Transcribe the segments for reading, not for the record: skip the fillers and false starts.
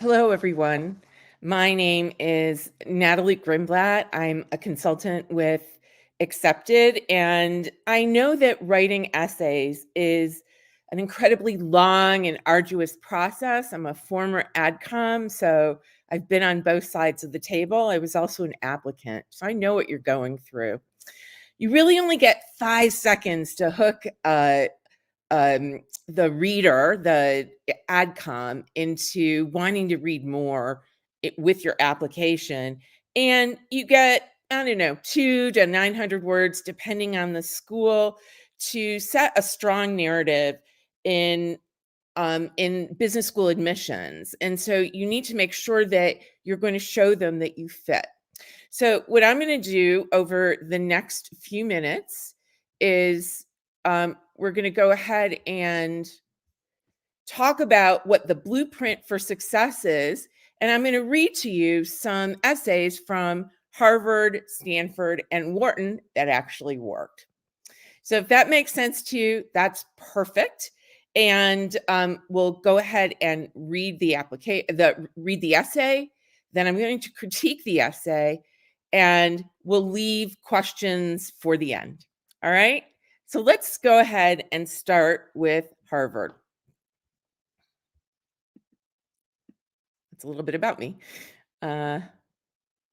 Hello, everyone. My name is Natalie Grimblatt. I'm a consultant with Accepted, and I know that writing essays is an incredibly long and arduous process. I'm a former AdCom, so I've been on both sides of the table. I was also an applicant, so I know what you're going through. You really only get 5 seconds to hook the reader, the AdCom, into wanting to read more with your application. And you get, I don't know, 2 to 900 words, depending on the school, to set a strong narrative in business school admissions. And so you need to make sure that you're going to show them that you fit. So what I'm going to do over the next few minutes is we're going to go ahead and talk about what the blueprint for success is. And I'm going to read to you some essays from Harvard, Stanford, and Wharton that actually worked. So if that makes sense to you, that's perfect. And we'll go ahead and read the essay. Then I'm going to critique the essay, and we'll leave questions for the end. All right. So let's go ahead and start with Harvard. That's a little bit about me. All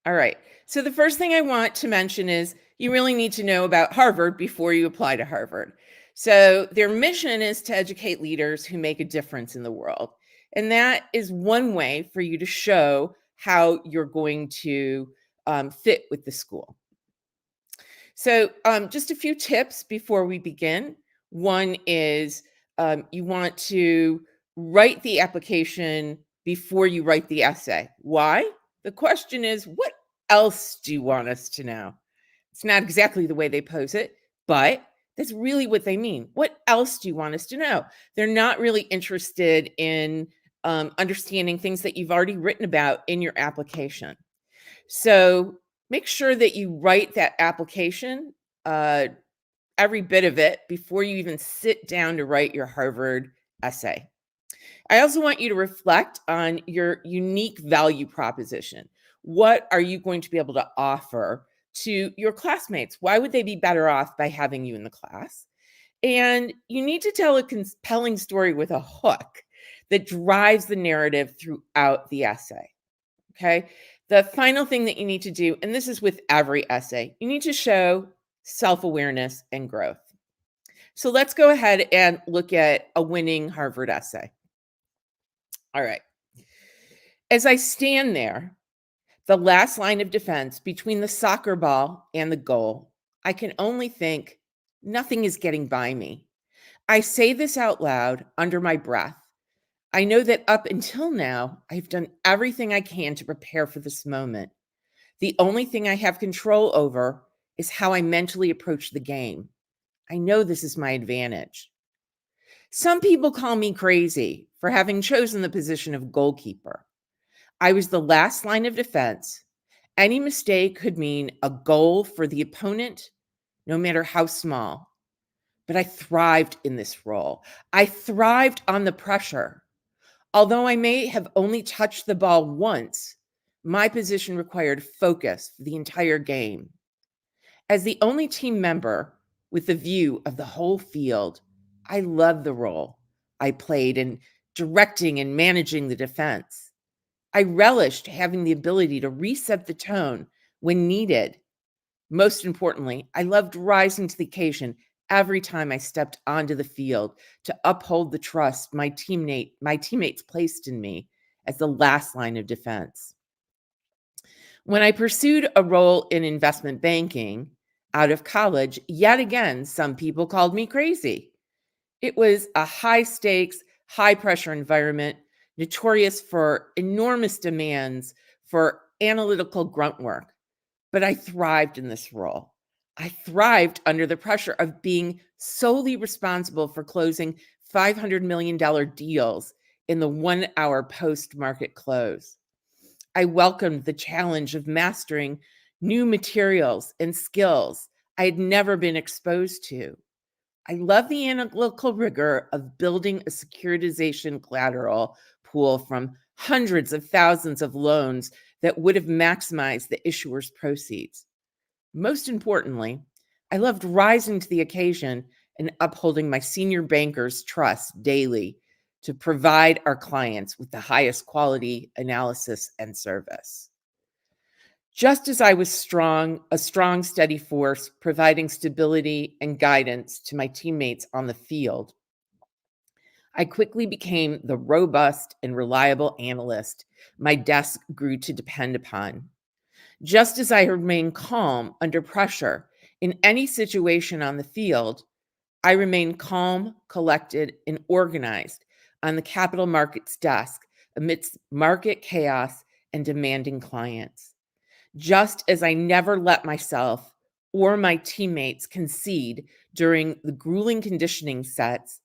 right. So the first thing I want to mention is you really need to know about Harvard before you apply to Harvard. So their mission is to educate leaders who make a difference in the world. And that is one way for you to show how you're going to fit with the school. So just a few tips before we begin. One is you want to write the application before you write the essay. Why? The question is, what else do you want us to know? It's not exactly the way they pose it, but that's really what they mean. What else do you want us to know? They're not really interested in understanding things that you've already written about in your application. So make sure that you write that application, every bit of it, before you even sit down to write your Harvard essay. I also want you to reflect on your unique value proposition. What are you going to be able to offer to your classmates? Why would they be better off by having you in the class? And you need to tell a compelling story with a hook that drives the narrative throughout the essay. Okay. The final thing that you need to do, and this is with every essay, you need to show self-awareness and growth. So let's go ahead and look at a winning Harvard essay. All right. As I stand there, the last line of defense between the soccer ball and the goal, I can only think, nothing is getting by me. I say this out loud under my breath. I know that up until now, I've done everything I can to prepare for this moment. The only thing I have control over is how I mentally approach the game. I know this is my advantage. Some people call me crazy for having chosen the position of goalkeeper. I was the last line of defense. Any mistake could mean a goal for the opponent, no matter how small. But I thrived in this role. I thrived on the pressure. Although I may have only touched the ball once, my position required focus for the entire game. As the only team member with the view of the whole field, I loved the role I played in directing and managing the defense. I relished having the ability to reset the tone when needed. Most importantly, I loved rising to the occasion every time I stepped onto the field to uphold the trust my teammates placed in me as the last line of defense. When I pursued a role in investment banking out of college, yet again, some people called me crazy. It was a high stakes, high pressure environment, notorious for enormous demands for analytical grunt work. But I thrived in this role. I thrived under the pressure of being solely responsible for closing $500 million deals in the 1 hour post market close. I welcomed the challenge of mastering new materials and skills I had never been exposed to. I love the analytical rigor of building a securitization collateral pool from hundreds of thousands of loans that would have maximized the issuer's proceeds. Most importantly, I loved rising to the occasion and upholding my senior banker's trust daily to provide our clients with the highest quality analysis and service. Just as I was a strong, steady force, providing stability and guidance to my teammates on the field, I quickly became the robust and reliable analyst my desk grew to depend upon. Just as I remain calm under pressure in any situation on the field, I remain calm, collected, and organized on the capital markets desk amidst market chaos and demanding clients. Just as I never let myself or my teammates concede during the grueling conditioning sets,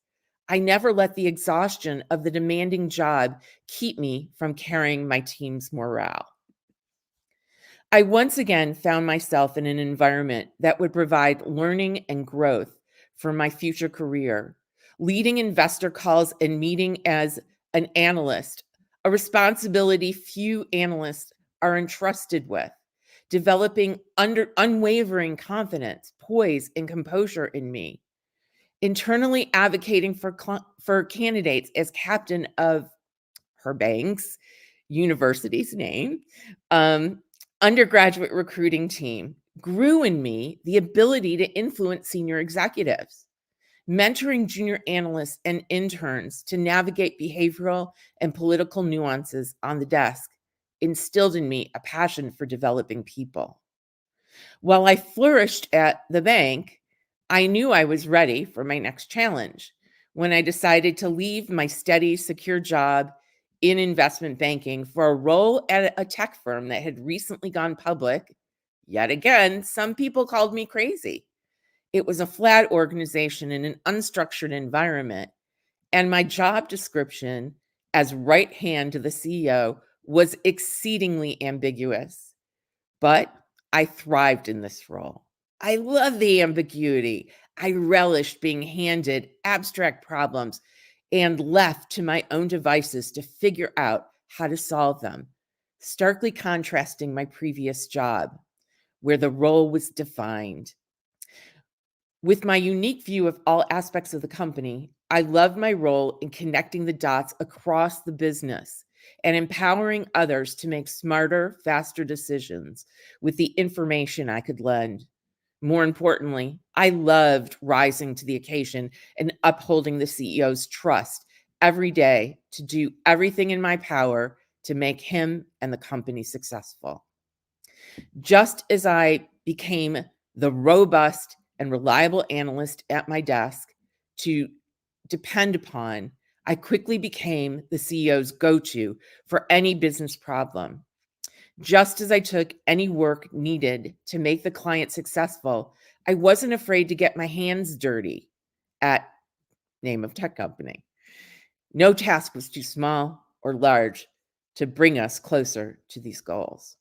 I never let the exhaustion of the demanding job keep me from carrying my team's morale. I once again found myself in an environment that would provide learning and growth for my future career, leading investor calls and meeting as an analyst, a responsibility few analysts are entrusted with, developing unwavering confidence, poise, and composure in me, internally advocating for candidates as captain of her bank's university's name, um, undergraduate recruiting team, grew in me the ability to influence senior executives, mentoring junior analysts and interns to navigate behavioral and political nuances on the desk, instilled in me a passion for developing people. While I flourished at the bank, I knew I was ready for my next challenge. When I decided to leave my steady, secure job in investment banking for a role at a tech firm that had recently gone public, yet again, some people called me crazy. It was a flat organization in an unstructured environment, and my job description as right hand to the CEO was exceedingly ambiguous. But I thrived in this role. I love the ambiguity. I relished being handed abstract problems and left to my own devices to figure out how to solve them, starkly contrasting my previous job, where the role was defined. With my unique view of all aspects of the company, I love my role in connecting the dots across the business and empowering others to make smarter, faster decisions with the information I could lend. More importantly, I loved rising to the occasion and upholding the CEO's trust every day to do everything in my power to make him and the company successful. Just as I became the robust and reliable analyst at my desk to depend upon, I quickly became the CEO's go-to for any business problem. Just as I took any work needed to make the client successful, I wasn't afraid to get my hands dirty at name of tech company. No task was too small or large to bring us closer to these goals.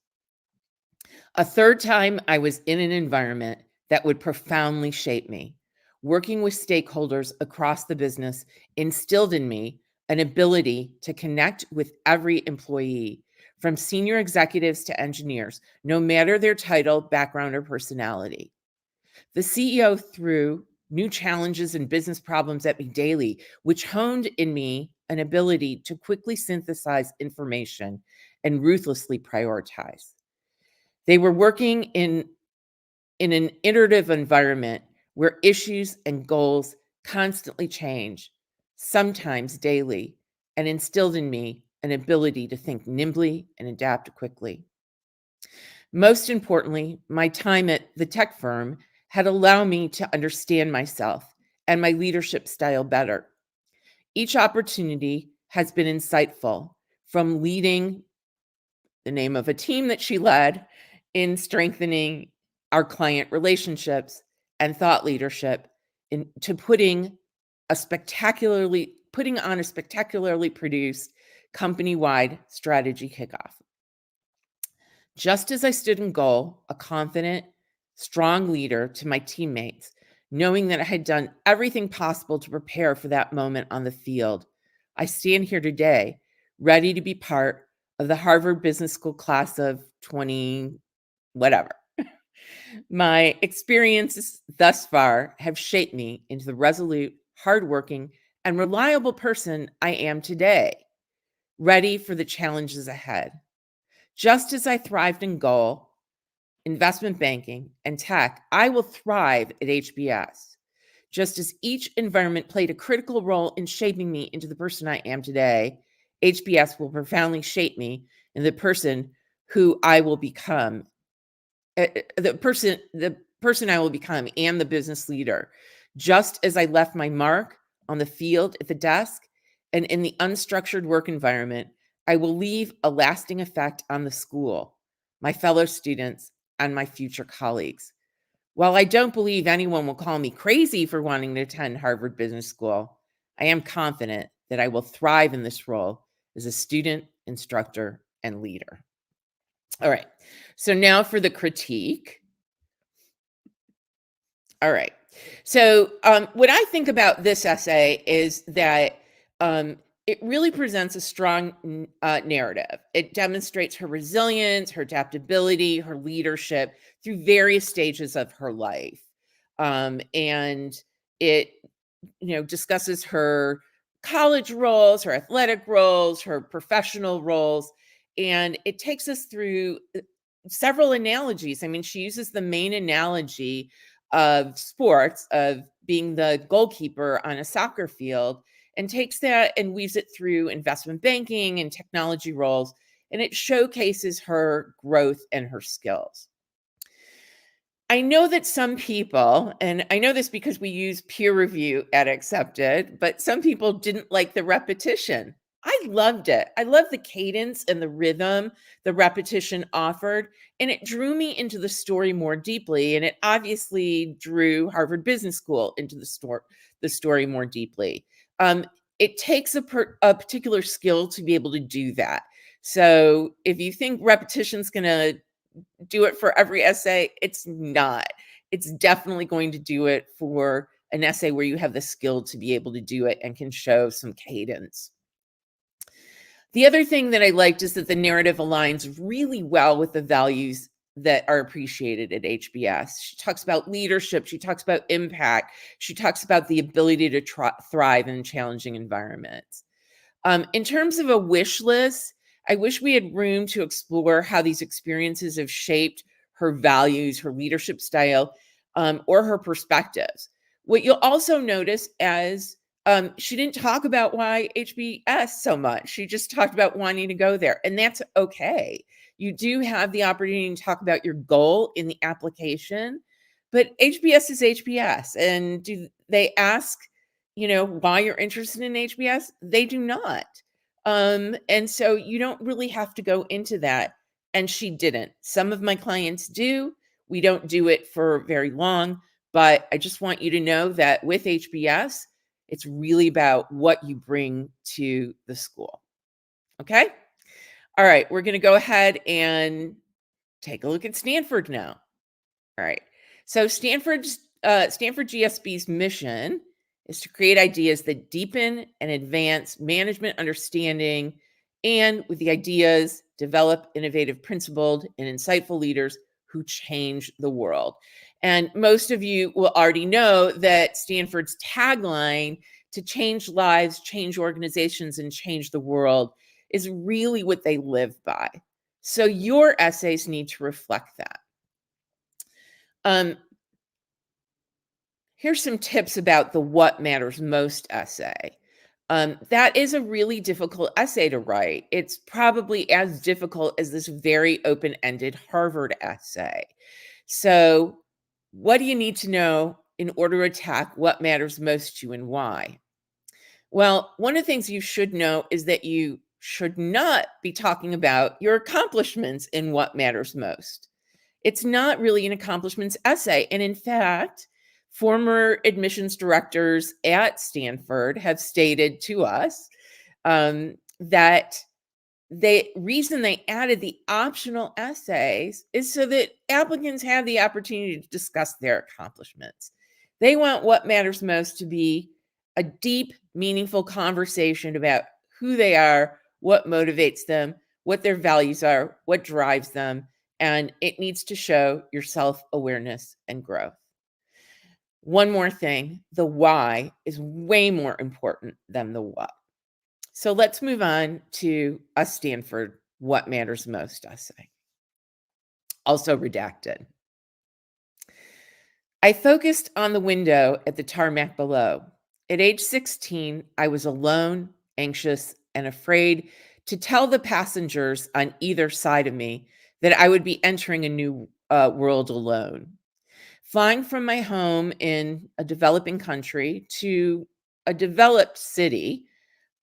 A third time, I was in an environment that would profoundly shape me. Working with stakeholders across the business instilled in me an ability to connect with every employee, from senior executives to engineers, no matter their title, background, or personality. The CEO threw new challenges and business problems at me daily, which honed in me an ability to quickly synthesize information and ruthlessly prioritize. They were working in an iterative environment where issues and goals constantly change, sometimes daily, and instilled in me an ability to think nimbly and adapt quickly. Most importantly, my time at the tech firm had allowed me to understand myself and my leadership style better. Each opportunity has been insightful, from leading the name of a team that she led in strengthening our client relationships and thought leadership into putting on a spectacularly produced company-wide strategy kickoff. Just as I stood in goal, a confident, strong leader to my teammates, knowing that I had done everything possible to prepare for that moment on the field, I stand here today ready to be part of the Harvard Business School class of 20 whatever. My experiences thus far have shaped me into the resolute, hardworking, and reliable person I am today, ready for the challenges ahead. Just as I thrived in goal, investment banking, and tech, I will thrive at HBS. Just as each environment played a critical role in shaping me into the person I am today, HBS will profoundly shape me in the person who I will become, the person I will become, and the business leader. Just as I left my mark on the field, at the desk, and in the unstructured work environment, I will leave a lasting effect on the school, my fellow students, and my future colleagues. While I don't believe anyone will call me crazy for wanting to attend Harvard Business School, I am confident that I will thrive in this role as a student, instructor, and leader. All right. So now for the critique. All right. So, what I think about this essay is that it really presents a strong narrative. It demonstrates her resilience, her adaptability, her leadership through various stages of her life. And it, discusses her college roles, her athletic roles, her professional roles, and it takes us through several analogies. I mean, she uses the main analogy of sports, of being the goalkeeper on a soccer field, and takes that and weaves it through investment banking and technology roles, and it showcases her growth and her skills. I know that some people, and I know this because we use peer review at Accepted, but some people didn't like the repetition. I loved it. I love the cadence and the rhythm the repetition offered, and it drew me into the story more deeply. And it obviously drew Harvard Business School into the story more deeply. Um, it takes a particular skill to be able to do that. So if you think repetition's going to do it for every essay, it's not. It's definitely going to do it for an essay where you have the skill to be able to do it and can show some cadence. The other thing that I liked is that the narrative aligns really well with the values that are appreciated at HBS. She talks about leadership, she talks about impact, she talks about the ability to thrive in challenging environments. In terms of a wish list, I wish we had room to explore how these experiences have shaped her values, her leadership style, or her perspectives. What you'll also notice as she didn't talk about why HBS so much. She just talked about wanting to go there, and that's okay. You do have the opportunity to talk about your goal in the application, but HBS is HBS. And do they ask, why you're interested in HBS? They do not. And so you don't really have to go into that. And she didn't. Some of my clients do. We don't do it for very long, but I just want you to know that with HBS, it's really about what you bring to the school. Okay. All right. We're going to go ahead and take a look at Stanford now. All right. So Stanford GSB's mission is to create ideas that deepen and advance management understanding, and with the ideas, develop innovative, principled, and insightful leaders who change the world. And most of you will already know that Stanford's tagline, to change lives, change organizations, and change the world, is really what they live by. So your essays need to reflect that. Here's some tips about the What Matters Most essay. That is a really difficult essay to write. It's probably as difficult as this very open-ended Harvard essay. So, what do you need to know in order to attack what matters most to you and why? Well, one of the things you should know is that you should not be talking about your accomplishments in what matters most. It's not really an accomplishments essay. And in fact, former admissions directors at Stanford have stated to us that the reason they added the optional essays is so that applicants have the opportunity to discuss their accomplishments. They want what matters most to be a deep, meaningful conversation about who they are, what motivates them, what their values are, what drives them, and it needs to show your self-awareness and growth. One more thing, the why is way more important than the what. So let's move on to a Stanford What Matters Most essay, also redacted. I focused on the window at the tarmac below. At age 16, I was alone, anxious, and afraid to tell the passengers on either side of me that I would be entering a new world alone. Flying from my home in a developing country to a developed city,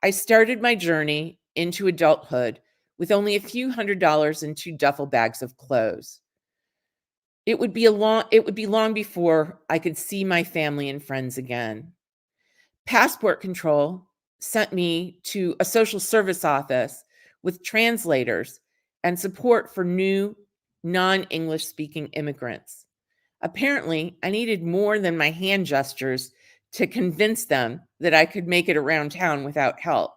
I started my journey into adulthood with only a few $100s and 2 duffel bags of clothes. It would be long before I could see my family and friends again. Passport control sent me to a social service office with translators and support for new non-English speaking immigrants. Apparently, I needed more than my hand gestures to convince them that I could make it around town without help.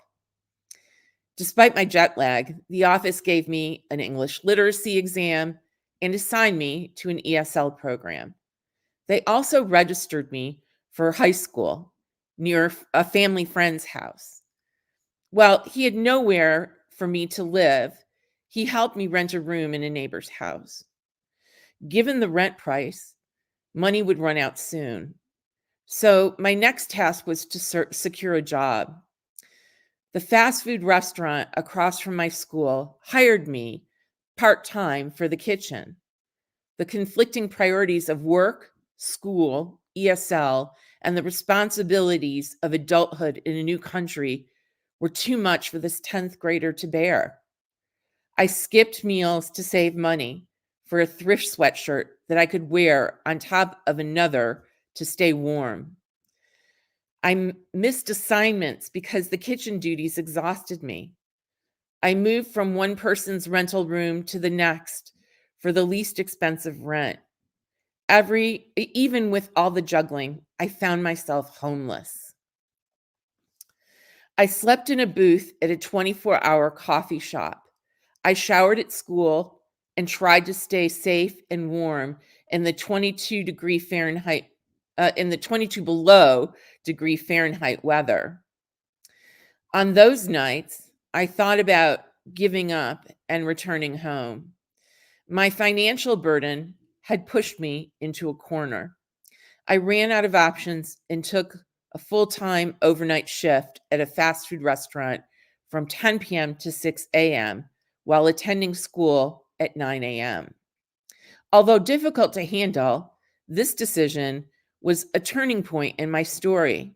Despite my jet lag, the office gave me an English literacy exam and assigned me to an ESL program. They also registered me for high school near a family friend's house. While he had nowhere for me to live, he helped me rent a room in a neighbor's house. Given the rent price, money would run out soon. So my next task was to secure a job. The fast food restaurant across from my school hired me part-time for the kitchen. The conflicting priorities of work, school, ESL, and the responsibilities of adulthood in a new country were too much for this 10th grader to bear. I skipped meals to save money for a thrift sweatshirt that I could wear on top of another to stay warm. I missed assignments because the kitchen duties exhausted me. I moved from one person's rental room to the next for the least expensive rent. Even with all the juggling, I found myself homeless. I slept in a booth at a 24-hour coffee shop. I showered at school and tried to stay safe and warm in the 22 below degree Fahrenheit weather. On those nights, I thought about giving up and returning home. My financial burden had pushed me into a corner. I ran out of options and took a full-time overnight shift at a fast food restaurant from 10 p.m. to 6 a.m. while attending school at 9 a.m. Although difficult to handle, this decision was a turning point in my story.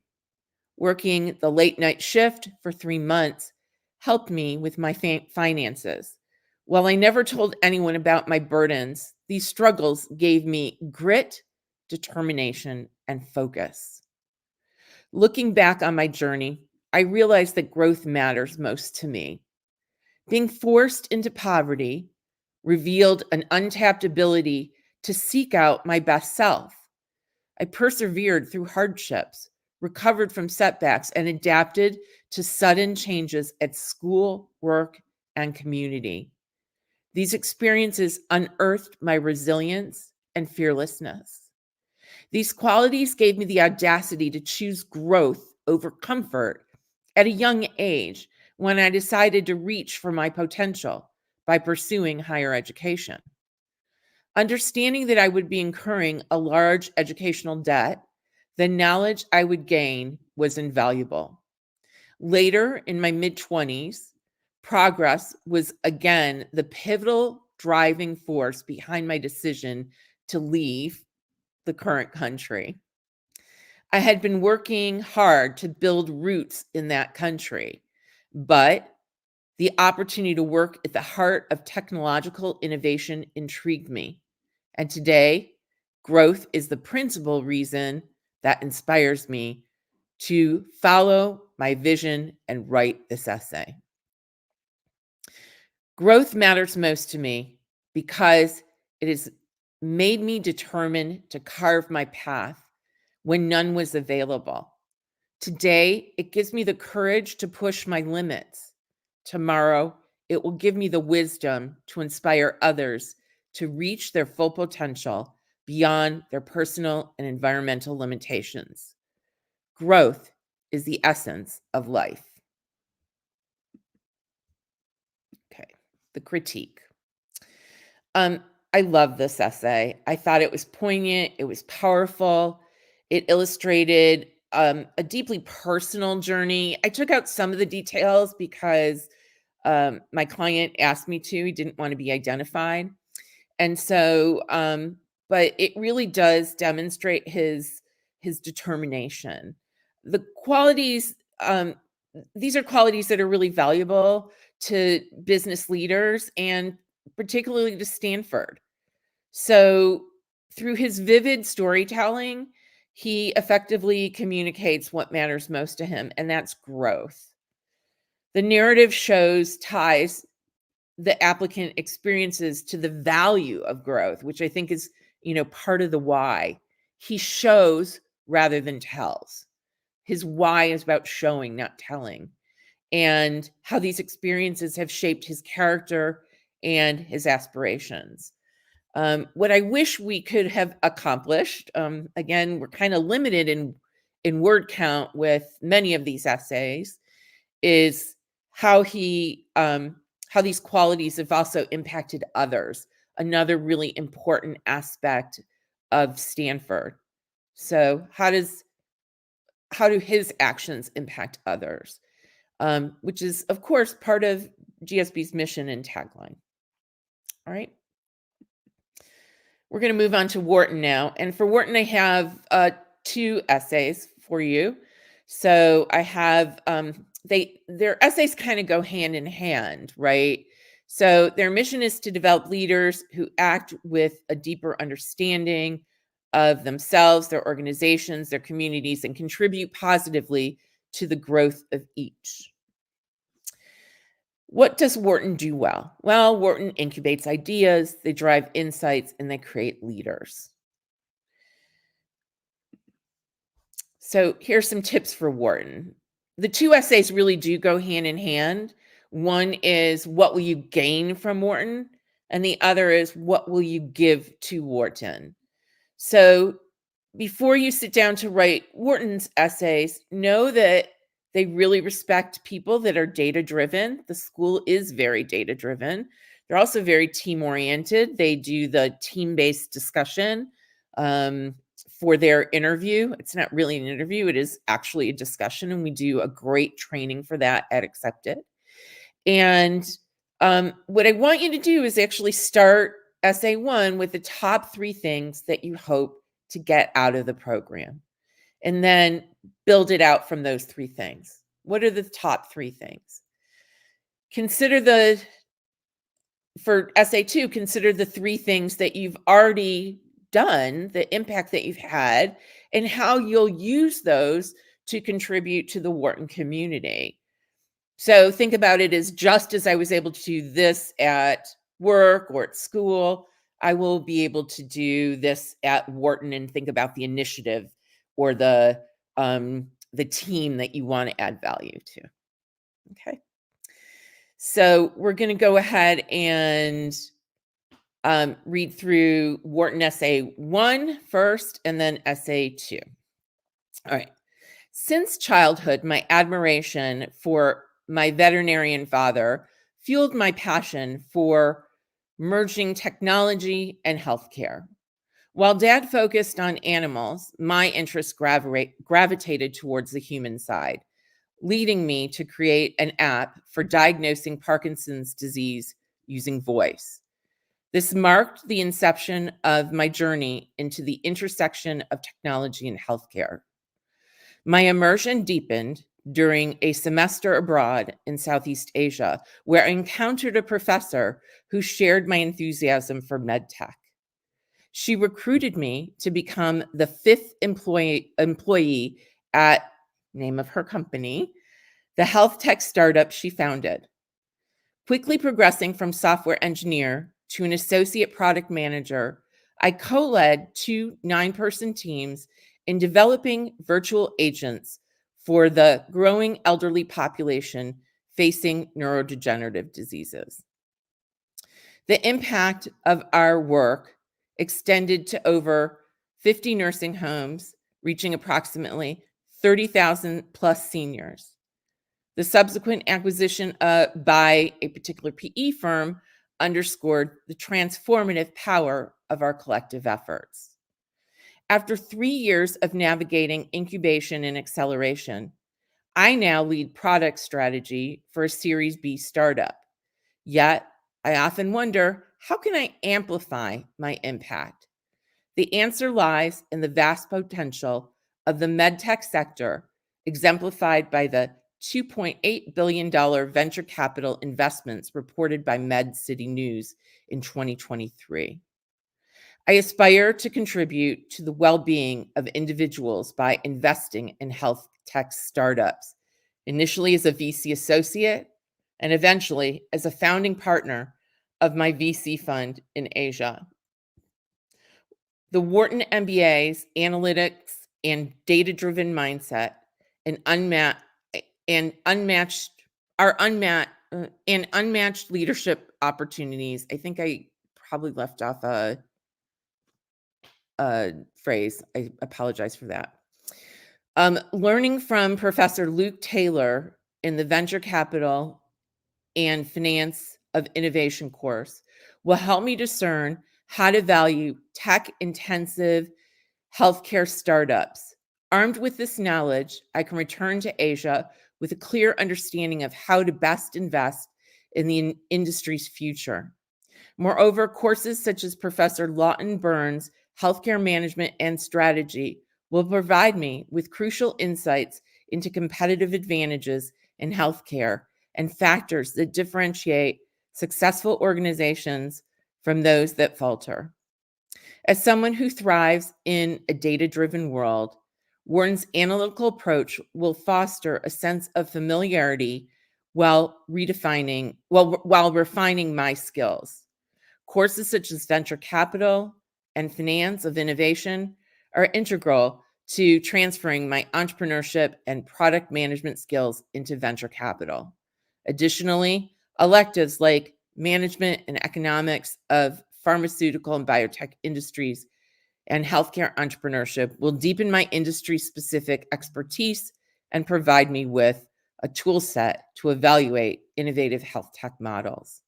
Working the late night shift for 3 months helped me with my finances. While I never told anyone about my burdens, these struggles gave me grit, determination, and focus. Looking back on my journey, I realized that growth matters most to me. Being forced into poverty revealed an untapped ability to seek out my best self. I persevered through hardships, recovered from setbacks, and adapted to sudden changes at school, work, and community. These experiences unearthed my resilience and fearlessness. These qualities gave me the audacity to choose growth over comfort at a young age when I decided to reach for my potential by pursuing higher education. Understanding that I would be incurring a large educational debt, the knowledge I would gain was invaluable. Later in my mid-20s, progress was again the pivotal driving force behind my decision to leave the current country. I had been working hard to build roots in that country, but the opportunity to work at the heart of technological innovation intrigued me. And today, growth is the principal reason that inspires me to follow my vision and write this essay. Growth matters most to me because it has made me determined to carve my path when none was available. Today, it gives me the courage to push my limits, Tomorrow, it will give me the wisdom to inspire others to reach their full potential beyond their personal and environmental limitations. Growth is the essence of life. Okay, the critique. I love this essay. I thought it was poignant, it was powerful, it illustrated a deeply personal journey. I took out some of the details because my client asked me to. He didn't want to be identified. And so, but it really does demonstrate his determination. The qualities, these are qualities that are really valuable to business leaders and particularly to Stanford. So, through his vivid storytelling, he effectively communicates what matters most to him, and that's growth. The narrative shows ties the applicant experiences to the value of growth, which I think is, part of the why. He shows rather than tells. His why is about showing, not telling, and how these experiences have shaped his character and his aspirations. What I wish we could have accomplished, again, we're kind of limited in word count with many of these essays, is how how these qualities have also impacted others. Another really important aspect of Stanford. So how do his actions impact others? Which is, of course, part of GSB's mission and tagline. All right. We're going to move on to Wharton now. And for Wharton, I have 2 essays for you. So I have their essays kind of go hand in hand, right? So their mission is to develop leaders who act with a deeper understanding of themselves, their organizations, their communities, and contribute positively to the growth of each. What does Wharton do well? Well, Wharton incubates ideas, they drive insights, and they create leaders. So here's some tips for Wharton. The 2 essays really do go hand in hand. One is what will you gain from Wharton? And the other is what will you give to Wharton? So before you sit down to write Wharton's essays, know that they really respect people that are data driven. The school is very data driven. They're also very team oriented. They do the team based discussion for their interview. It's not really an interview, it is actually a discussion, and we do a great training for that at Accepted. And what I want you to do is actually start essay 1 with the top 3 things that you hope to get out of the program, and then build it out from those 3 things. What are the top 3 things? For essay 2, consider the 3 things that you've already done, the impact that you've had, and how you'll use those to contribute to the Wharton community. So think about it as, just as I was able to do this at work or at school, I will be able to do this at Wharton, and think about the initiative or the team that you want to add value to. Okay. So we're going to go ahead and read through Wharton Essay 1 first, and then Essay 2. All right. Since childhood, my admiration for my veterinarian father fueled my passion for merging technology and healthcare. While Dad focused on animals, my interest gravitated towards the human side, leading me to create an app for diagnosing Parkinson's disease using voice. This marked the inception of my journey into the intersection of technology and healthcare. My immersion deepened during a semester abroad in Southeast Asia, where I encountered a professor who shared my enthusiasm for medtech. She recruited me to become the 5th employee at, name of her company, the health tech startup she founded. Quickly progressing from software engineer to an associate product manager, I co-led 2 9-person teams in developing virtual agents for the growing elderly population facing neurodegenerative diseases. The impact of our work extended to over 50 nursing homes, reaching approximately 30,000 plus seniors. The subsequent acquisition by a particular PE firm underscored the transformative power of our collective efforts. After 3 years of navigating incubation and acceleration, I now lead product strategy for a Series B startup. Yet, I often wonder, how can I amplify my impact? The answer lies in the vast potential of the medtech sector, exemplified by the $2.8 billion venture capital investments reported by Med City News in 2023. I aspire to contribute to the well-being of individuals by investing in health tech startups, initially as a VC associate and eventually as a founding partner of my VC fund in Asia. The Wharton MBA's analytics and data-driven mindset and unmatched leadership opportunities. I think I probably left off a phrase. I apologize for that. Learning from Professor Luke Taylor in the Venture Capital and Finance of Innovation course will help me discern how to value tech-intensive healthcare startups. Armed with this knowledge, I can return to Asia with a clear understanding of how to best invest in the industry's future. Moreover, courses such as Professor Lawton Burns' Healthcare Management and Strategy will provide me with crucial insights into competitive advantages in healthcare and factors that differentiate successful organizations from those that falter. As someone who thrives in a data-driven world, Wharton's analytical approach will foster a sense of familiarity while refining my skills. Courses such as Venture Capital and Finance of Innovation are integral to transferring my entrepreneurship and product management skills into venture capital. Additionally, electives like Management and Economics of Pharmaceutical and Biotech Industries and Healthcare Entrepreneurship will deepen my industry-specific expertise and provide me with a tool set to evaluate innovative health tech models.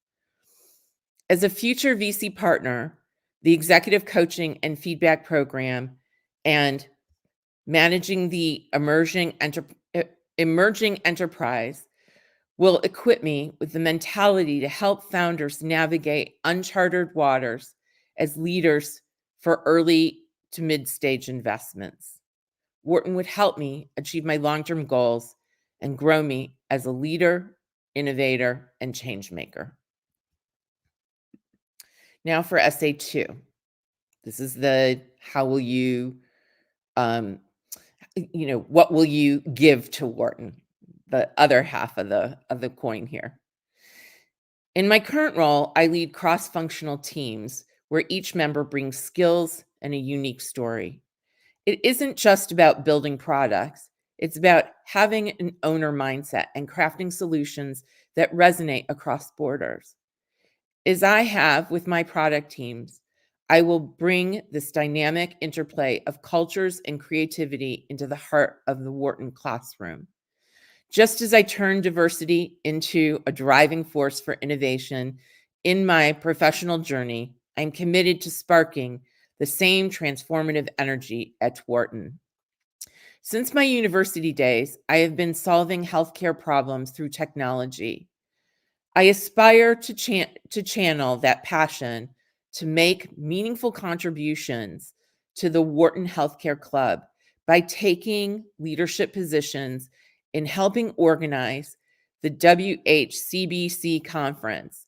As a future VC partner, the executive coaching and feedback program and managing the emerging enterprise will equip me with the mentality to help founders navigate uncharted waters as leaders for early to mid-stage investments. Wharton would help me achieve my long-term goals and grow me as a leader, innovator, and change maker. Now for essay 2. This is the how will you, what will you give to Wharton? The other half of the coin here. In my current role, I lead cross-functional teams where each member brings skills and a unique story. It isn't just about building products. It's about having an owner mindset and crafting solutions that resonate across borders. As I have with my product teams, I will bring this dynamic interplay of cultures and creativity into the heart of the Wharton classroom. Just as I turn diversity into a driving force for innovation in my professional journey, I'm committed to sparking the same transformative energy at Wharton. Since my university days, I have been solving healthcare problems through technology. I aspire to channel that passion to make meaningful contributions to the Wharton Healthcare Club by taking leadership positions in helping organize the WHCBC conference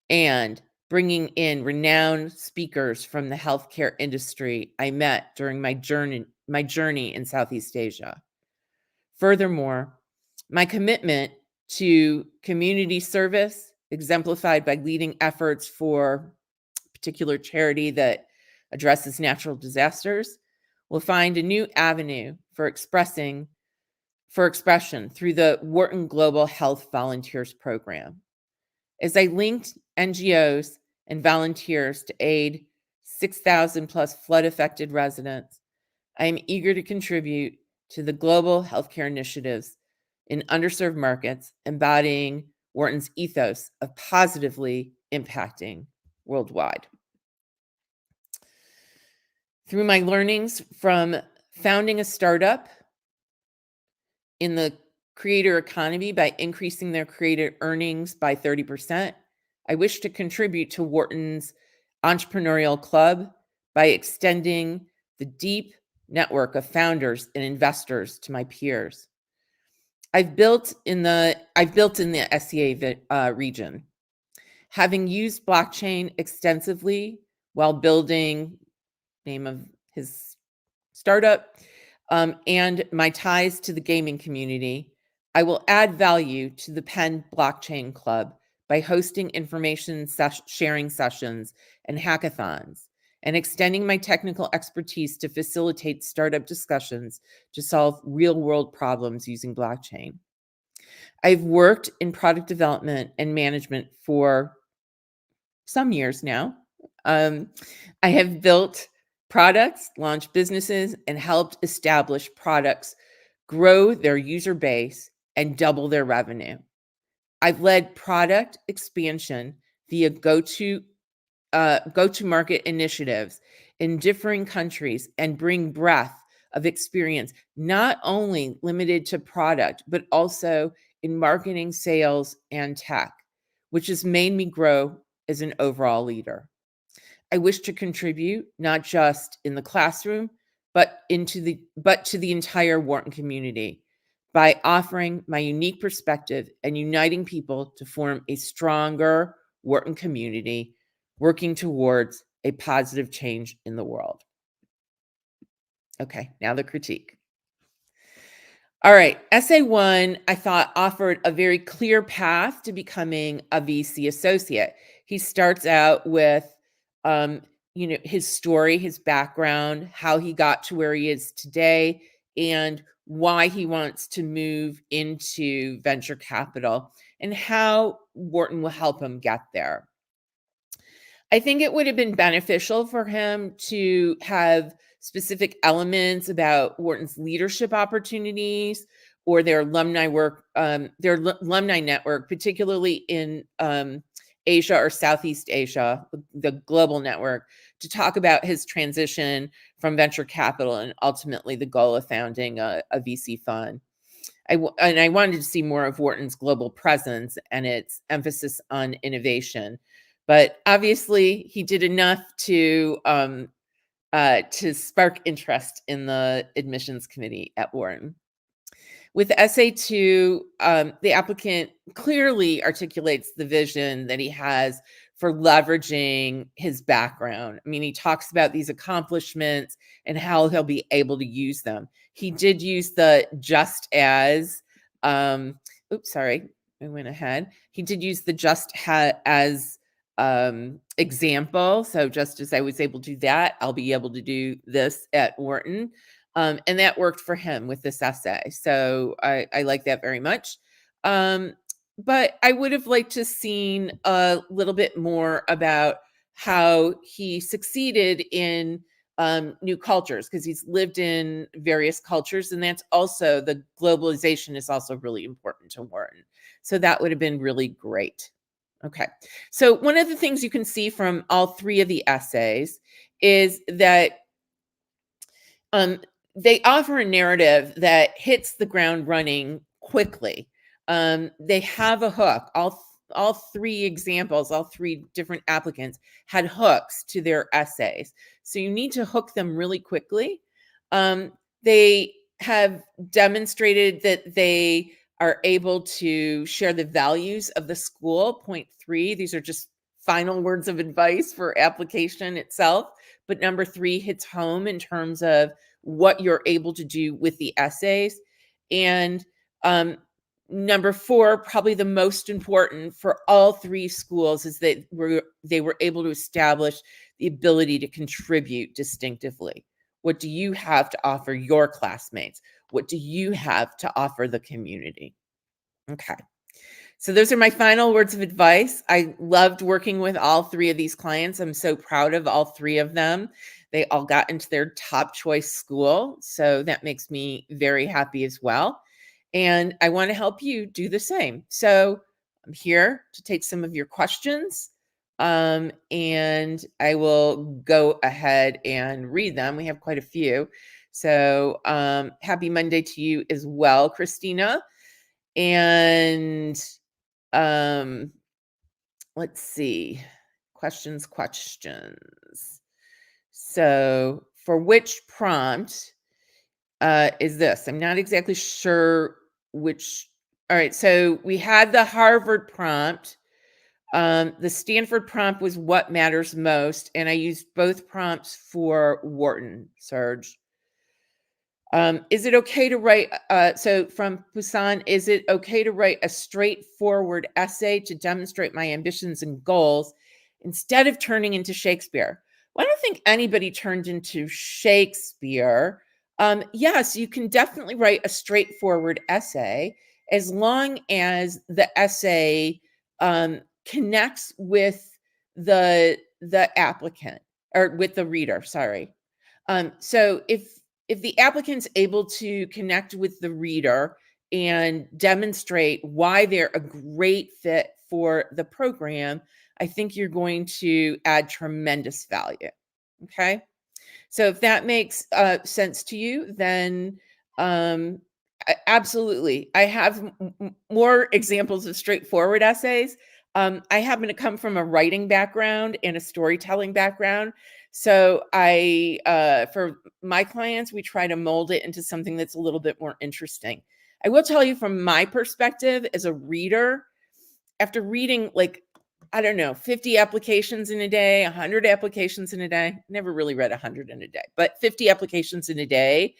and bringing in renowned speakers from the healthcare industry I met during my journey in Southeast Asia. Furthermore, my commitment to community service, exemplified by leading efforts for a particular charity that addresses natural disasters, will find a new avenue for expressing for expression through the Wharton Global Health Volunteers Program. As I linked NGOs and volunteers to aid 6,000 plus flood-affected residents, I am eager to contribute to the global healthcare initiatives in underserved markets, embodying Wharton's ethos of positively impacting worldwide. Through my learnings from founding a startup in the creator economy by increasing their creator earnings by 30%, I wish to contribute to Wharton's entrepreneurial club by extending the deep network of founders and investors to my peers. I've built in the SCA region, having used blockchain extensively while building name of his startup, and my ties to the gaming community. I will add value to the Penn Blockchain Club by hosting information sharing sessions and hackathons, and extending my technical expertise to facilitate startup discussions to solve real-world problems using blockchain. I've worked in product development and management for some years now. I have built products, launched businesses, and helped establish products grow their user base and double their revenue. I've led product expansion via go-to-market initiatives in differing countries and bring breadth of experience, not only limited to product, but also in marketing, sales, and tech, which has made me grow as an overall leader. I wish to contribute not just in the classroom, but to the entire Wharton community by offering my unique perspective and uniting people to form a stronger Wharton community, working towards a positive change in the world. Okay, now the critique. All right, essay 1, I thought offered a very clear path to becoming a VC associate. He starts out with his story, his background, how he got to where he is today, and why he wants to move into venture capital, and how Wharton will help him get there. I think it would have been beneficial for him to have specific elements about Wharton's leadership opportunities or their alumni work, their alumni network, particularly in Asia or Southeast Asia, the global network, to talk about his transition from venture capital and ultimately the goal of founding a VC fund. I wanted to see more of Wharton's global presence and its emphasis on innovation. But obviously, he did enough to spark interest in the admissions committee at Wharton. With essay 2, the applicant clearly articulates the vision that he has for leveraging his background. I mean, he talks about these accomplishments and how he'll be able to use them. He did use the just as, oops, sorry, I went ahead. He did use the just as example. So just as I was able to do that, I'll be able to do this at Wharton. And that worked for him with this essay. So I like that very much. But I would have liked to seen a little bit more about how he succeeded in new cultures, because he's lived in various cultures, and that's also, the globalization is also really important to Wharton. So that would have been really great. Okay, so one of the things you can see from all 3 of the essays is that they offer a narrative that hits the ground running quickly. They have a hook. All 3 examples, all 3 different applicants had hooks to their essays. So you need to hook them really quickly. They have demonstrated that they are able to share the values of the school. Point 3, these are just final words of advice for application itself. But number 3 hits home in terms of what you're able to do with the essays. And number 4, probably the most important for all 3 schools, is that they were able to establish the ability to contribute distinctively. What do you have to offer your classmates? What do you have to offer the community? Okay. So those are my final words of advice. I loved working with all three of these clients. I'm so proud of all three of them. They all got into their top choice school. So that makes me very happy as well. And I want to help you do the same. So I'm here to take some of your questions. And I will go ahead and read them. We have quite a few. So happy Monday to you as well, Christina. And um, let's see. Questions. So for which prompt is this? I'm not exactly sure which. All right. So we had the Harvard prompt. The Stanford prompt was what matters most. And I used both prompts for Wharton, Serge. Is it okay to write, so from Busan, is it okay to write a straightforward essay to demonstrate my ambitions and goals instead of turning into Shakespeare? Well, I don't think anybody turned into Shakespeare. Yes, you can definitely write a straightforward essay as long as the essay connects with the applicant or with the reader, sorry. So if the applicant's able to connect with the reader and demonstrate why they're a great fit for the program, I think you're going to add tremendous value. Okay. So if that makes sense to you, then absolutely. I have more examples of straightforward essays. I happen to come from a writing background and a storytelling background. So for my clients, we try to mold it into something that's a little bit more interesting. I will tell you from my perspective as a reader, after reading I don't know, 50 applications in a day, 100 applications in a day. Never really read 100 in a day, but 50 applications in a day.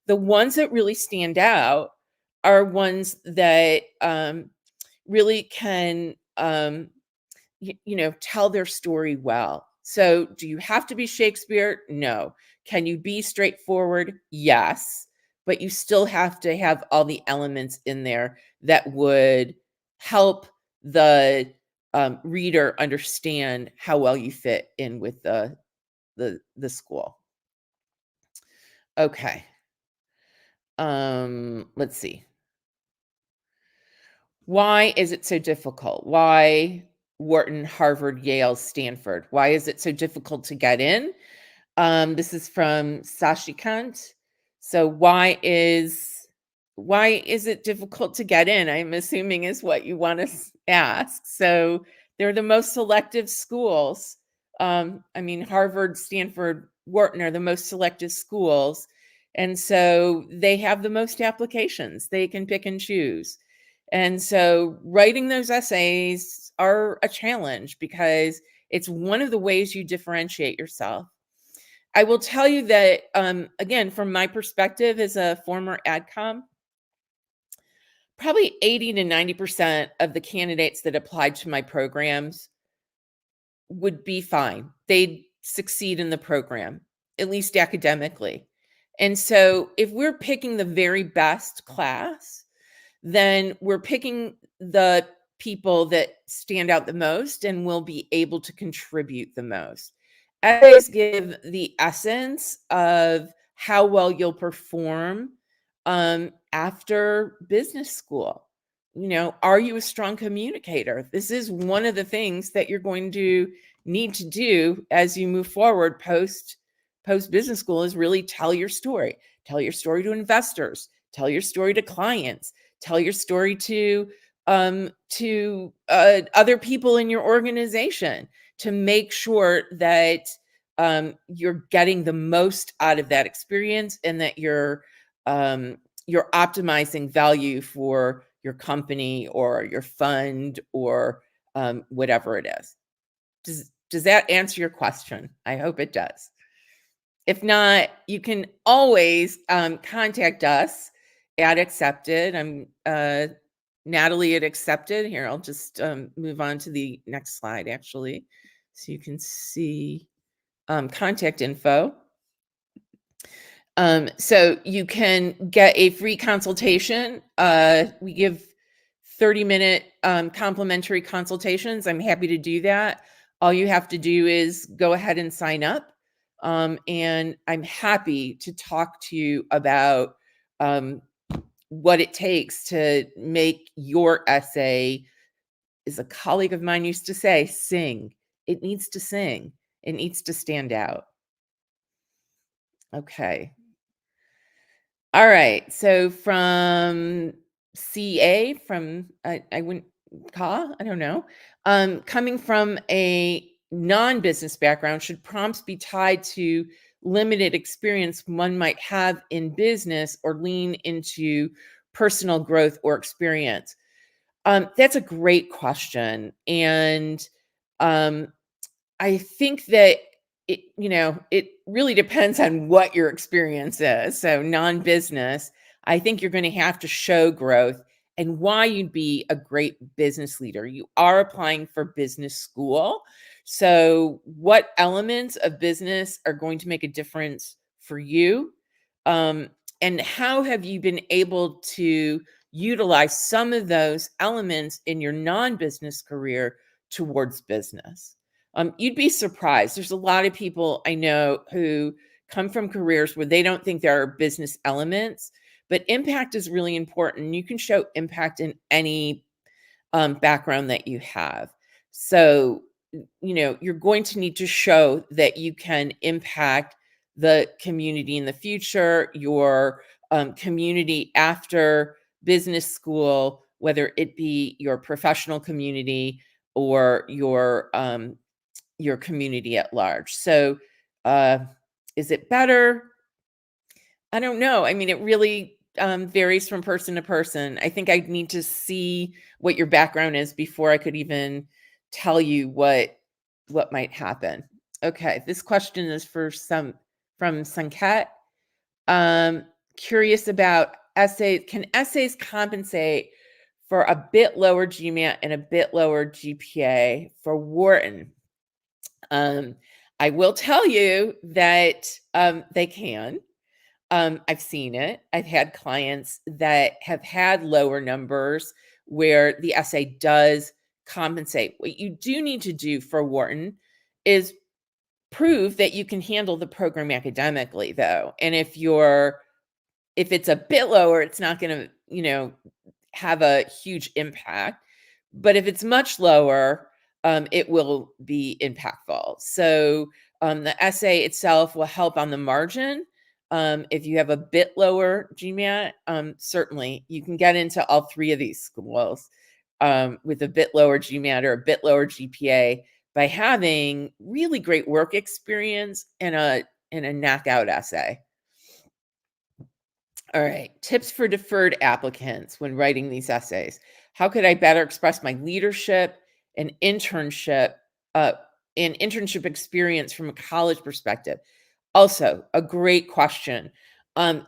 The ones that really stand out are ones that really can, tell their story well. So, do you have to be Shakespeare? No. Can you be straightforward? Yes. But you still have to have all the elements in there that would help the reader understand how well you fit in with the school. Okay. Let's see. Why is it so difficult? Why Wharton, Harvard, Yale, Stanford? Why is it so difficult to get in? This is from Sashikant. So why is it difficult to get in? I'm assuming is what you want to ask. So they're the most selective schools. I mean, Harvard, Stanford, Wharton are the most selective schools. And so they have the most applications. They can pick and choose. And so writing those essays are a challenge because it's one of the ways you differentiate yourself. I will tell you that, again, from my perspective as a former AdCom, probably 80 to 90% of the candidates that applied to my programs would be fine. They'd succeed in the program, at least academically. And so if we're picking the very best class, then we're picking the people that stand out the most and will be able to contribute the most. Essays give the essence of how well you'll perform after business school. Are you a strong communicator? This is one of the things that you're going to need to do as you move forward post business school is really tell your story. Tell your story to investors, tell your story to clients, tell your story to other people in your organization to make sure that you're getting the most out of that experience and that you're optimizing value for your company or your fund or whatever it is. Does that answer your question? I hope it does. If not, you can always contact us at Accepted. I'm Natalie at Accepted. Here, I'll just move on to the next slide, actually, so you can see contact info. So you can get a free consultation. We give 30-minute complimentary consultations. I'm happy to do that. All you have to do is go ahead and sign up. And I'm happy to talk to you about um, what it takes to make your essay, as a colleague of mine used to say, sing. It needs to sing. It needs to stand out. Okay. All right. So from CA, from I wouldn't I don't know. Coming from a non-business background, should prompts be tied to limited experience one might have in business or lean into personal growth or experience? That's a great question. And um, I think that it really depends on what your experience is. So non-business, I think you're going to have to show growth and why you'd be a great business leader. You are applying for business school. So what elements of business are going to make a difference for you? Um, and how have you been able to utilize some of those elements in your non-business career towards business? You'd be surprised. There's a lot of people I know who come from careers where they don't think there are business elements, but impact is really important. You can show impact in any background that you have. So, you're going to need to show that you can impact the community in the future, your community after business school, whether it be your professional community or your community at large. So, uh, is it better? I don't know. I mean, it really varies from person to person. I think I'd need to see what your background is before I could even tell you what might happen. Okay, this question is from Sanket. Um, Curious about essays. Can essays compensate for a bit lower GMAT and a bit lower GPA for Wharton? Um, I will tell you that they can. I've seen it. I've had clients that have had lower numbers where the essay does compensate. What you do need to do for Wharton is prove that you can handle the program academically, though. And if it's a bit lower, it's not going to, have a huge impact. But if it's much lower, it will be impactful. So the essay itself will help on the margin. If you have a bit lower GMAT, certainly you can get into all three of these schools with a bit lower GMAT or a bit lower GPA by having really great work experience and a knockout essay. All right. Tips for deferred applicants when writing these essays. How could I better express my leadership and uh, internship experience from a college perspective? Also, a great question.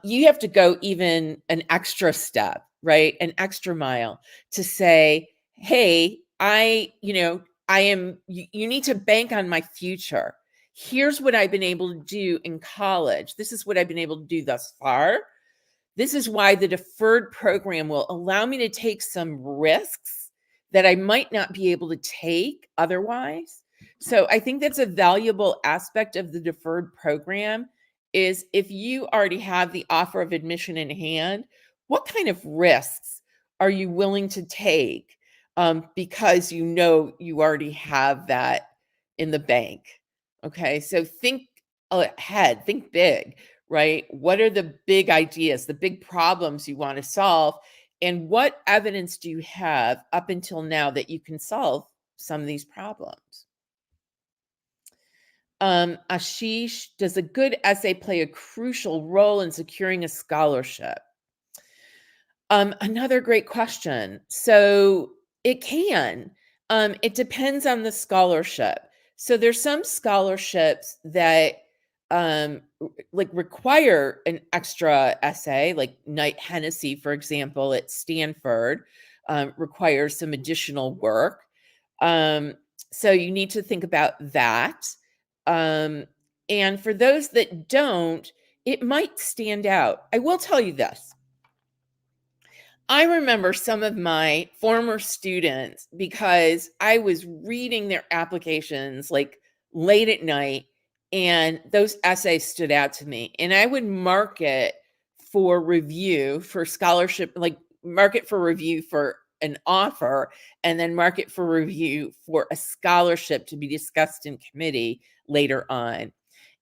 You have to go even an extra step, right? An extra mile to say, hey, you need to bank on my future. Here's what I've been able to do in college. This is what I've been able to do thus far. This is why the deferred program will allow me to take some risks that I might not be able to take otherwise. So I think that's a valuable aspect of the deferred program is if you already have the offer of admission in hand, what kind of risks are you willing to take because you already have that in the bank? Okay, so think ahead, think big, right? What are the big ideas, the big problems you want to solve? And what evidence do you have up until now that you can solve some of these problems? Ashish, does a good essay play a crucial role in securing a scholarship? Another great question. So it can. It depends on the scholarship. So there's some scholarships that like require an extra essay, like Knight Hennessy, for example, at Stanford, requires some additional work. Um, so you need to think about that. Um, and for those that don't, it might stand out. I will tell you this. I remember some of my former students because I was reading their applications like late at night, and those essays stood out to me. And I would mark it for review for scholarship, like mark it for review for an offer, and then mark it for review for a scholarship to be discussed in committee later on.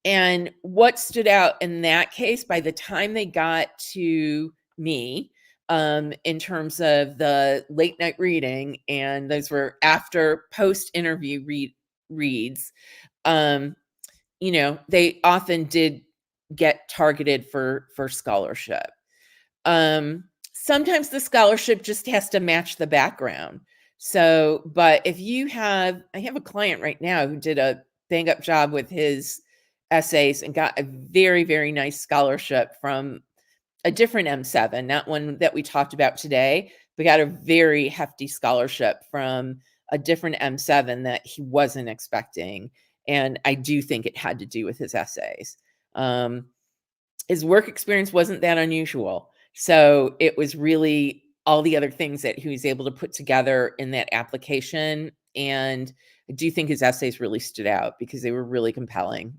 And what stood out in that case, by the time they got to me, in terms of the late night reading, and those were after post interview reads, um, they often did get targeted for scholarship. Sometimes the scholarship just has to match the background. So, but if I have a client right now who did a bang up job with his essays and got a very, very nice scholarship from a different M7, not one that we talked about today, but got a very hefty scholarship from a different M7 that he wasn't expecting. And I do think it had to do with his essays. His work experience wasn't that unusual. So it was really all the other things that he was able to put together in that application. And I do think his essays really stood out because they were really compelling.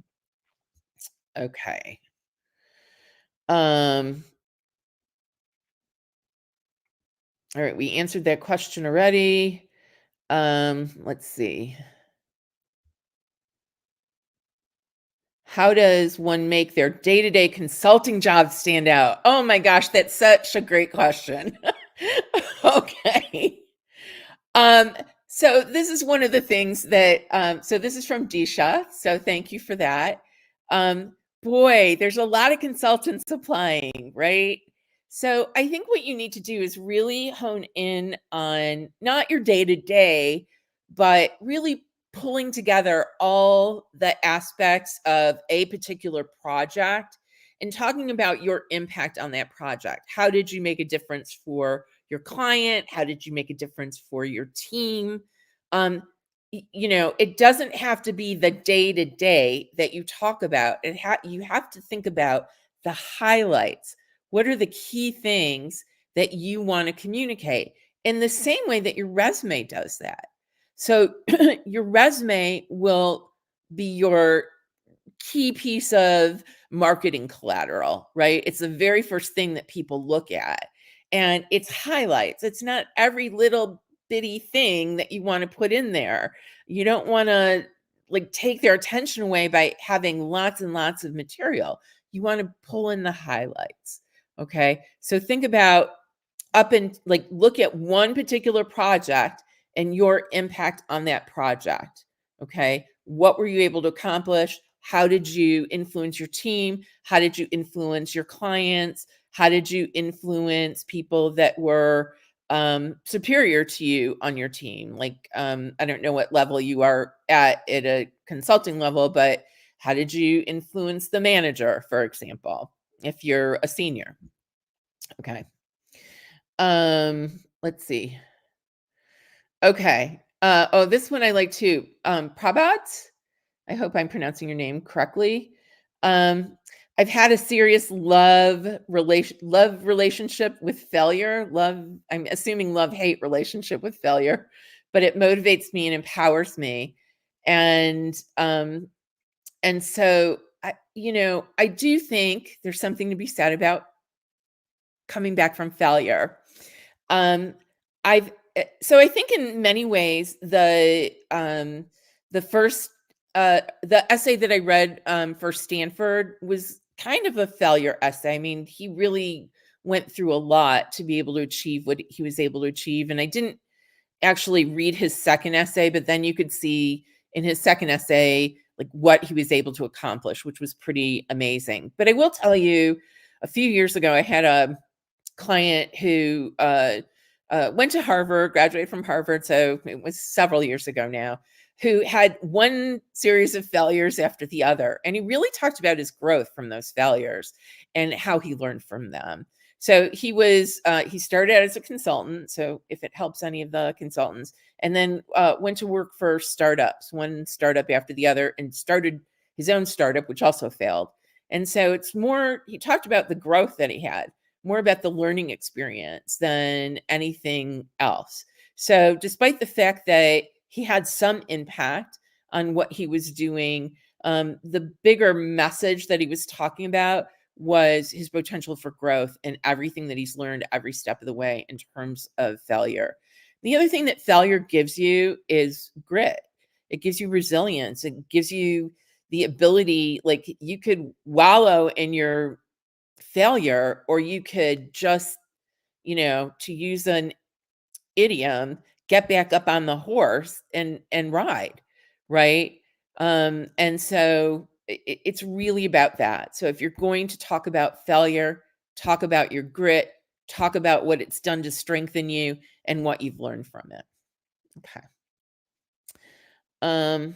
Okay. All right, we answered that question already. Let's see. How does one make their day-to-day consulting job stand out? Oh my gosh, that's such a great question. Okay. So this is one of the things that, so this is from Disha. So thank you for that. Boy, there's a lot of consultants applying, right? So I think what you need to do is really hone in on not your day to day, but really pulling together all the aspects of a particular project and talking about your impact on that project. How did you make a difference for your client? How did you make a difference for your team? It doesn't have to be the day to day that you talk about. You have to think about the highlights. What are the key things that you want to communicate in the same way that your resume does that? So your resume will be your key piece of marketing collateral, right? It's the very first thing that people look at. And it's highlights. It's not every little bitty thing that you want to put in there. You don't want to like take their attention away by having lots and lots of material. You want to pull in the highlights. Okay. So think about look at one particular project and your impact on that project. Okay. What were you able to accomplish? How did you influence your team? How did you influence your clients? How did you influence people that were superior to you on your team? Like, I don't know what level you are at a consulting level, but how did you influence the manager, for example, if you're a senior? Okay. Let's see. Okay. This one I like too. Prabhat. I hope I'm pronouncing your name correctly. I've had a serious love relationship with failure. I'm assuming love-hate relationship with failure, but it motivates me and empowers me. And so I do think there's something to be said about coming back from failure. So I think in many ways the first the essay that I read for Stanford was kind of a failure essay. I mean, he really went through a lot to be able to achieve what he was able to achieve. And I didn't actually read his second essay, but then you could see in his second essay like what he was able to accomplish, which was pretty amazing. But I will tell you, a few years ago, I had a client who went to Harvard, graduated from Harvard, so it was several years ago now, who had one series of failures after the other. And he really talked about his growth from those failures and how he learned from them. So he started out as a consultant. So if it helps any of the consultants, and then went to work for startups, one startup after the other, and started his own startup, which also failed. And so it's more, he talked about the growth that he had, more about the learning experience than anything else. So despite the fact that he had some impact on what he was doing, the bigger message that he was talking about was his potential for growth and everything that he's learned every step of the way in terms of failure. The other thing that failure gives you is grit. It gives you resilience. It gives you the ability, like, you could wallow in your failure, or you could just, to use an idiom, get back up on the horse and ride, right? And so it's really about that. So if you're going to talk about failure, talk about your grit, talk about what it's done to strengthen you and what you've learned from it. Okay. Um,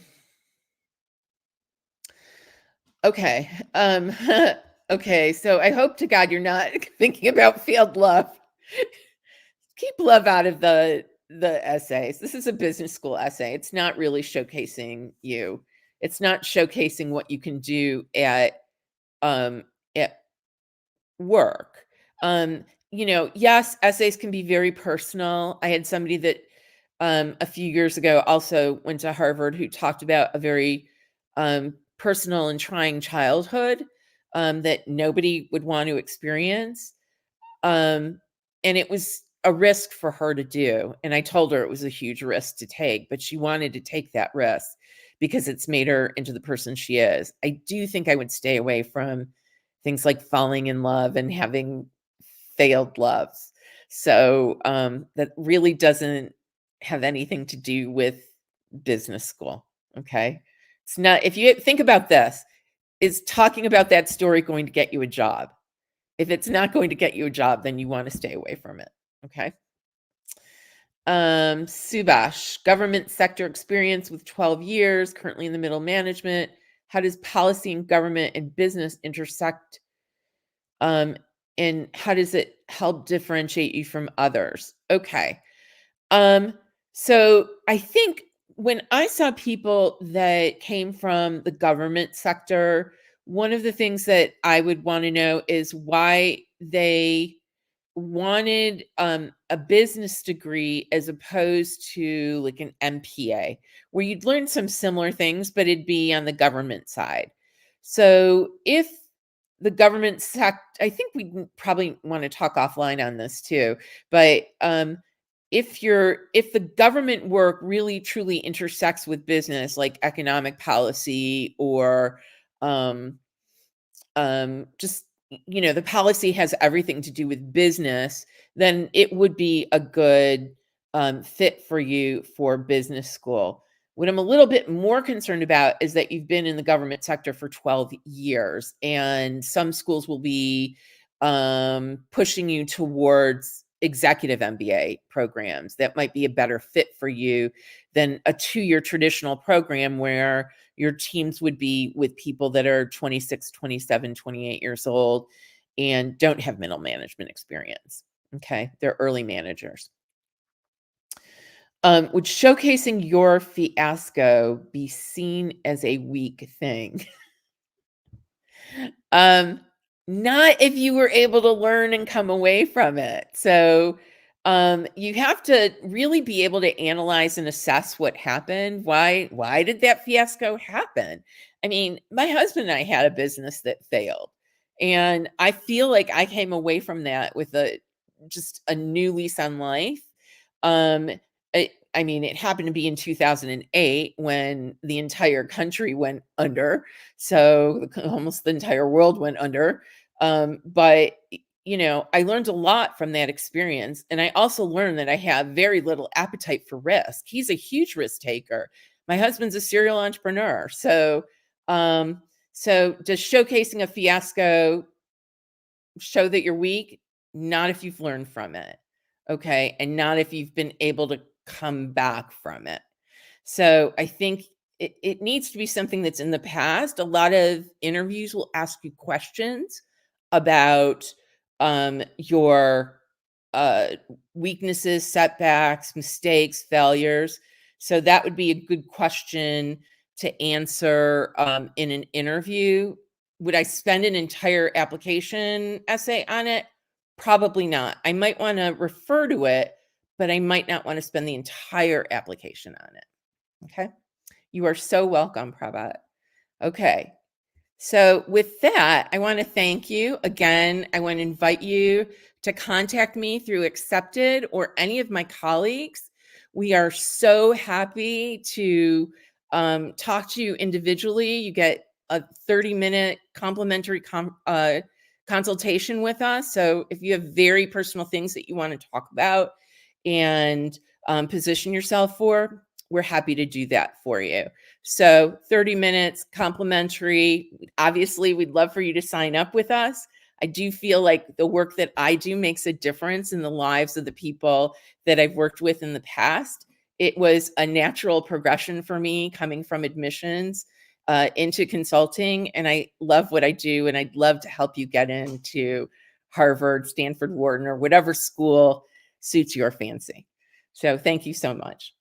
okay. Okay. So I hope to God you're not thinking about failed love. Keep love out of the essays. This is a business school essay. It's not really showcasing you. It's not showcasing what you can do um at work. Yes, essays can be very personal. I had somebody that a few years ago also went to Harvard who talked about a very personal and trying childhood that nobody would want to experience. Um, and it was a risk for her to do. And I told her it was a huge risk to take, but she wanted to take that risk because it's made her into the person she is. I do think I would stay away from things like falling in love and having failed loves. So that really doesn't have anything to do with business school. Okay. It's not, if you think about this, is talking about that story going to get you a job? If it's not going to get you a job, then you want to stay away from it. Okay. Subash, government sector experience with 12 years, currently in the middle management. How does policy and government and business intersect? Um, and how does it help differentiate you from others? Okay. Um, so I think when I saw people that came from the government sector, one of the things that I would want to know is why they wanted a business degree as opposed to like an MPA, where you'd learn some similar things, but it'd be on the government side. So if the government sector, I think we probably want to talk offline on this too, but if the government work really truly intersects with business, like economic policy or um, just the policy has everything to do with business, then it would be a good fit for you for business school. What I'm a little bit more concerned about is that you've been in the government sector for 12 years, and some schools will be pushing you towards executive MBA programs that might be a better fit for you than a 2-year traditional program where your teams would be with people that are 26, 27, 28 years old and don't have middle management experience. Okay. They're early managers. Would showcasing your fiasco be seen as a weak thing? Um, Not if you were able to learn and come away from it. So, you have to really be able to analyze and assess what happened. Why did that fiasco happen? I mean, my husband and I had a business that failed, and I feel like I came away from that with just a new lease on life. Um, I mean, it happened to be in 2008 when the entire country went under. So almost the entire world went under. But I learned a lot from that experience. And I also learned that I have very little appetite for risk. He's a huge risk taker. My husband's a serial entrepreneur. So does showcasing a fiasco show that you're weak? Not if you've learned from it. Okay. And not if you've been able to come back from it. So I think it needs to be something that's in the past. A lot of interviews will ask you questions about your uh, weaknesses, setbacks, mistakes, failures. So that would be a good question to answer in an interview Would I spend an entire application essay on it? Probably not. I might want to refer to it, but I might not want to spend the entire application on it. Okay. You are so welcome, Prabhat. Okay. So with that, I want to thank you again. I want to invite you to contact me through Accepted or any of my colleagues. We are so happy to talk to you individually. You get a 30-minute complimentary consultation with us. So if you have very personal things that you want to talk about and position yourself for, we're happy to do that for you. So 30 minutes, complimentary. Obviously, we'd love for you to sign up with us. I do feel like the work that I do makes a difference in the lives of the people that I've worked with in the past. It was a natural progression for me coming from admissions into consulting, and I love what I do, and I'd love to help you get into Harvard, Stanford, Wharton, or whatever school suits your fancy. So thank you so much.